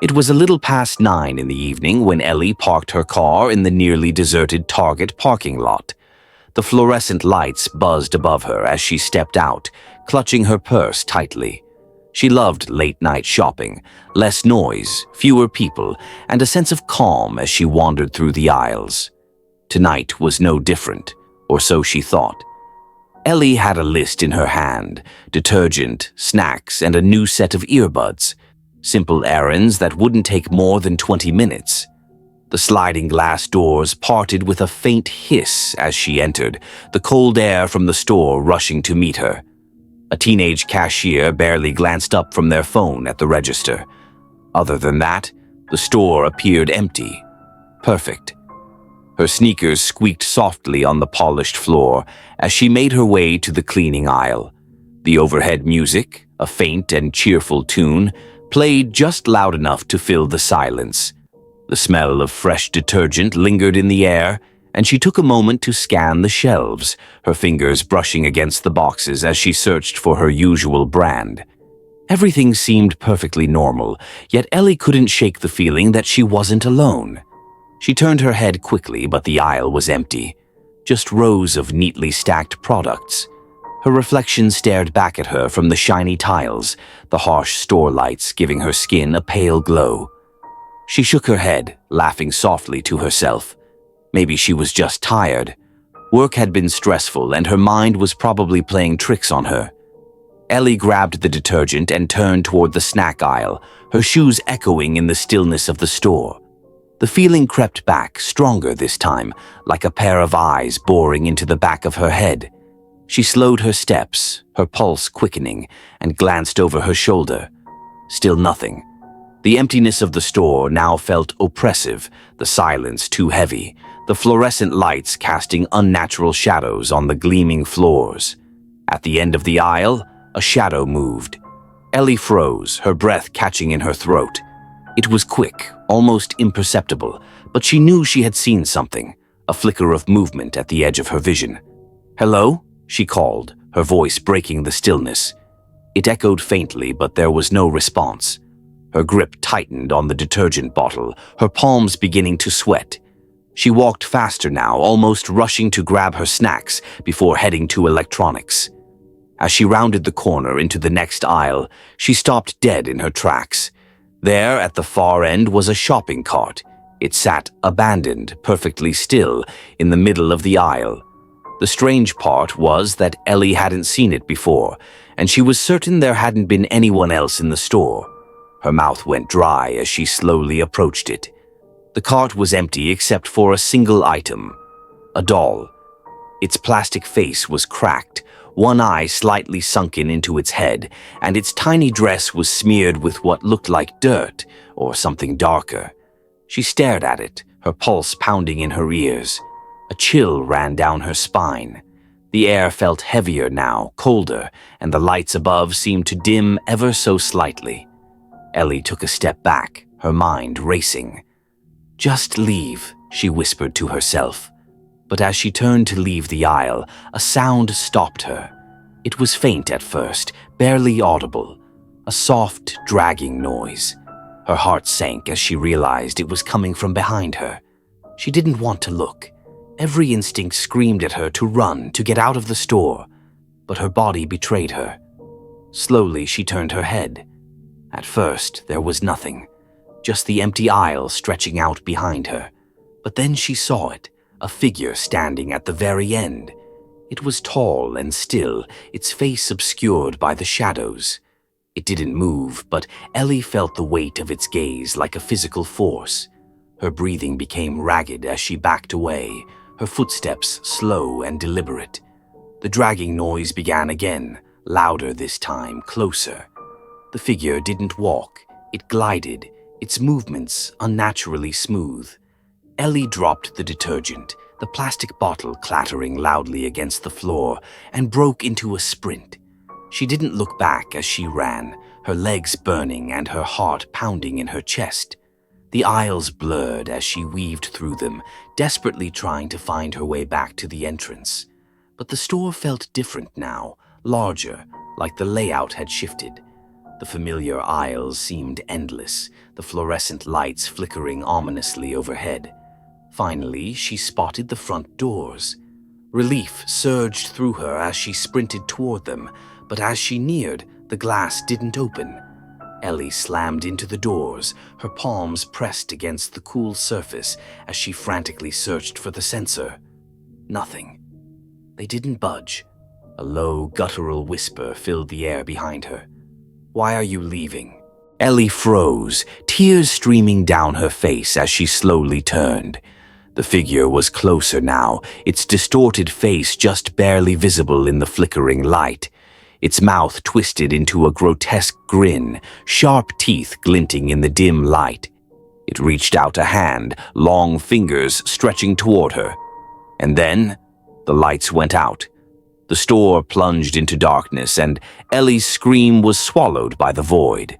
It was a little past 9 in the evening when Ellie parked her car in the nearly deserted Target parking lot. The fluorescent lights buzzed above her as she stepped out, clutching her purse tightly. She loved late-night shopping, less noise, fewer people, and a sense of calm as she wandered through the aisles. Tonight was no different, or so she thought. Ellie had a list in her hand: detergent, snacks, and a new set of earbuds. Simple errands that wouldn't take more than 20 minutes. The sliding glass doors parted with a faint hiss as she entered, the cold air from the store rushing to meet her. A teenage cashier barely glanced up from their phone at the register. Other than that, the store appeared empty. Perfect. Her sneakers squeaked softly on the polished floor as she made her way to the cleaning aisle. The overhead music, a faint and cheerful tune, played just loud enough to fill the silence. The smell of fresh detergent lingered in the air, and she took a moment to scan the shelves, her fingers brushing against the boxes as she searched for her usual brand. Everything seemed perfectly normal, yet Ellie couldn't shake the feeling that she wasn't alone. She turned her head quickly, but the aisle was empty. Just rows of neatly stacked products. Her reflection stared back at her from the shiny tiles, the harsh store lights giving her skin a pale glow. She shook her head, laughing softly to herself. Maybe she was just tired. Work had been stressful, and her mind was probably playing tricks on her. Ellie grabbed the detergent and turned toward the snack aisle, her shoes echoing in the stillness of the store. The feeling crept back, stronger this time, like a pair of eyes boring into the back of her head. She slowed her steps, her pulse quickening, and glanced over her shoulder. Still nothing. The emptiness of the store now felt oppressive, the silence too heavy, the fluorescent lights casting unnatural shadows on the gleaming floors. At the end of the aisle, a shadow moved. Ellie froze, her breath catching in her throat. It was quick, almost imperceptible, but she knew she had seen something, a flicker of movement at the edge of her vision. "Hello?" she called, her voice breaking the stillness. It echoed faintly, but there was no response. Her grip tightened on the detergent bottle, her palms beginning to sweat. She walked faster now, almost rushing to grab her snacks before heading to electronics. As she rounded the corner into the next aisle, she stopped dead in her tracks. There, at the far end, was a shopping cart. It sat abandoned, perfectly still, in the middle of the aisle. The strange part was that Ellie hadn't seen it before, and she was certain there hadn't been anyone else in the store. Her mouth went dry as she slowly approached it. The cart was empty except for a single item: a doll. Its plastic face was cracked, one eye slightly sunken into its head, and its tiny dress was smeared with what looked like dirt or something darker. She stared at it, her pulse pounding in her ears. A chill ran down her spine. The air felt heavier now, colder, and the lights above seemed to dim ever so slightly. Ellie took a step back, her mind racing. "Just leave," she whispered to herself. But as she turned to leave the aisle, a sound stopped her. It was faint at first, barely audible, a soft, dragging noise. Her heart sank as she realized it was coming from behind her. She didn't want to look. Every instinct screamed at her to run, to get out of the store, but her body betrayed her. Slowly, she turned her head. At first, there was nothing, just the empty aisle stretching out behind her. But then she saw it, a figure standing at the very end. It was tall and still, its face obscured by the shadows. It didn't move, but Ellie felt the weight of its gaze like a physical force. Her breathing became ragged as she backed away, her footsteps slow and deliberate. The dragging noise began again, louder this time, closer. The figure didn't walk, it glided, its movements unnaturally smooth. Ellie dropped the detergent, the plastic bottle clattering loudly against the floor, and broke into a sprint. She didn't look back as she ran, her legs burning and her heart pounding in her chest. The aisles blurred as she weaved through them, desperately trying to find her way back to the entrance. But the store felt different now, larger, like the layout had shifted. The familiar aisles seemed endless, the fluorescent lights flickering ominously overhead. Finally, she spotted the front doors. Relief surged through her as she sprinted toward them, but as she neared, the glass didn't open. Ellie slammed into the doors, her palms pressed against the cool surface as she frantically searched for the sensor. Nothing. They didn't budge. A low, guttural whisper filled the air behind her. "Why are you leaving?" Ellie froze, tears streaming down her face as she slowly turned. The figure was closer now, its distorted face just barely visible in the flickering light. Its mouth twisted into a grotesque grin, sharp teeth glinting in the dim light. It reached out a hand, long fingers stretching toward her. And then, the lights went out. The store plunged into darkness, and Ellie's scream was swallowed by the void.